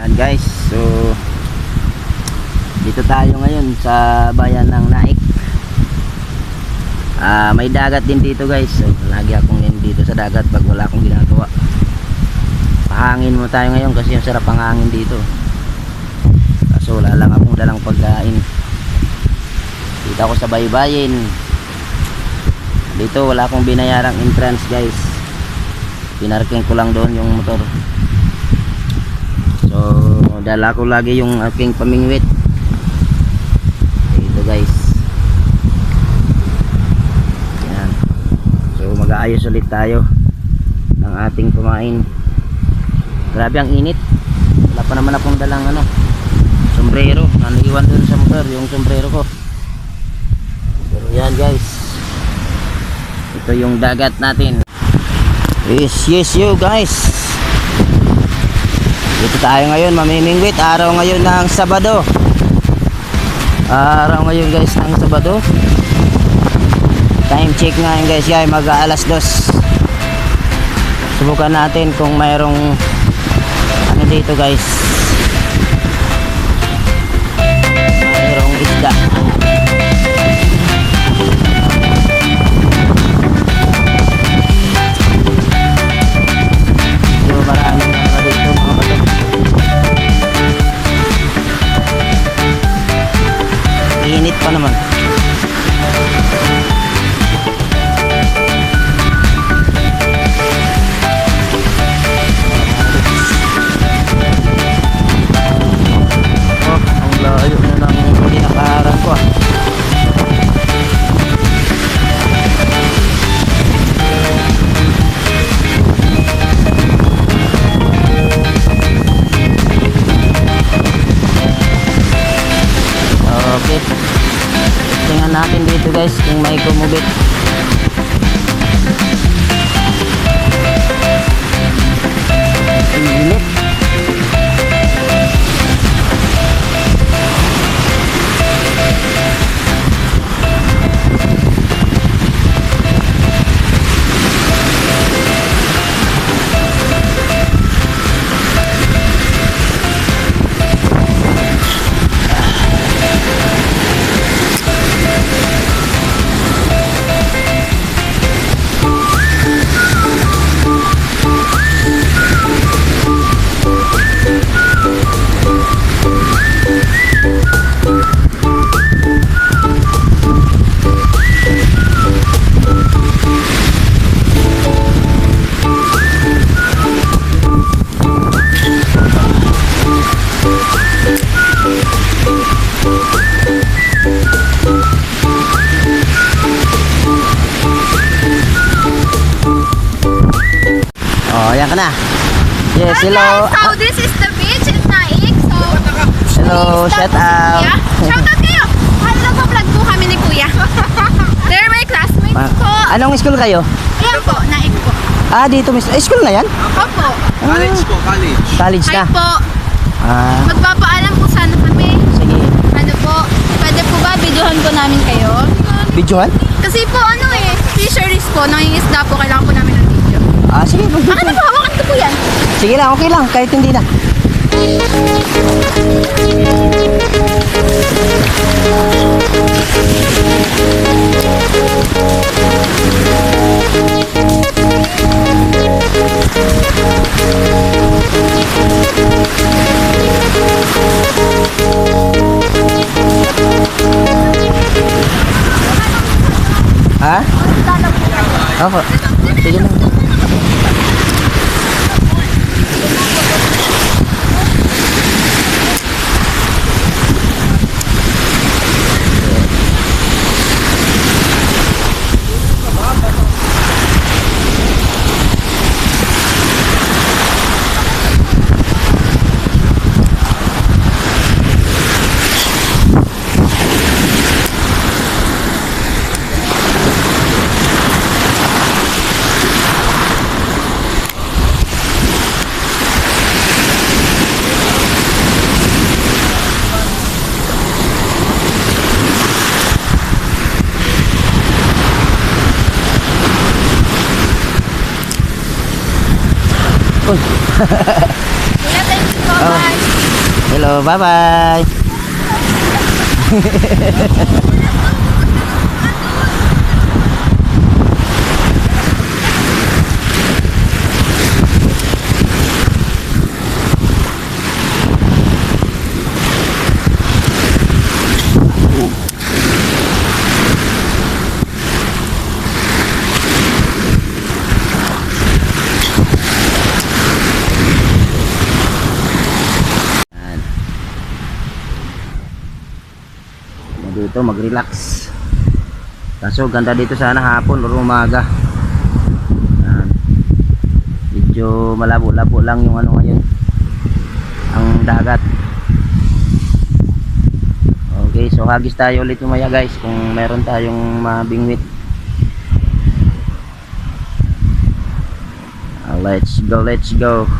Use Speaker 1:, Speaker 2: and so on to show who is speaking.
Speaker 1: Ayan guys, so dito tayo ngayon sa bayan ng Naik. May dagat din dito guys, so lagi akong dito sa dagat pag wala akong ginagawa. Pahangin mo tayo ngayon kasi yung sarap ang hangin dito. Kaso wala lang akong dalang pagkain. Dito ako sa baybayin. Dito wala akong binayarang entrance guys, pinarking ko lang doon yung motor. So dala ko lagi yung aking pamingwit dito guys. Yan. So mag-aayos ulit tayo ng ating kumain. Grabe ang init. Wala pa naman akong dalang sombrero. Naniwan doon sa motor yung sombrero ko. Pero yan guys, ito yung dagat natin. Yes you guys, dito tayo ngayon mamimingwit. Araw ngayon ng Sabado. Araw ngayon guys ng Sabado. Time check ngayon guys, mag alas 2. Subukan natin kung mayroong dito guys, mayroong isda. So maraming dito mga bato. Init pa naman. Layo na ng pinakaharang ko Okay, tingnan natin dito guys kung may kumubit. Init. Ayan ka na. Yes, hello.
Speaker 2: Guys, so this is the beach in Naik. So,
Speaker 1: hello, shout out.
Speaker 2: Yeah. Shout out kayo. Nagpa-vlog po kami ni Kuya. They're my classmates po.
Speaker 1: Anong school kayo?
Speaker 2: Ayan po, Naik po.
Speaker 1: Dito school na yan?
Speaker 2: Opo.
Speaker 3: College po, college.
Speaker 1: College na?
Speaker 2: Hi po. Magpapaalam po sana kami.
Speaker 1: Sige.
Speaker 2: Ano po, pwede po ba videohan po namin kayo?
Speaker 1: Videohan?
Speaker 2: Kasi po fisheries po, nangingisda po, kailangan po namin ng video.
Speaker 1: Sige.
Speaker 2: Akin na po, hawakan ko po yan.
Speaker 1: Sige lang, okay lang, kahit hindi na. Ha? Opo. Sige lang.
Speaker 2: Kuya, thank you so much.
Speaker 1: hello. Bye-bye. Yan. Dito mag-relax. Kaso ganda dito sana hapon o umaga. Yan. Medyo malabo-labo lang yung ano ngayon. Ang dagat. Okay, so hagis tayo ulit mamaya guys kung meron tayong mabingwit. Let's go, let's go.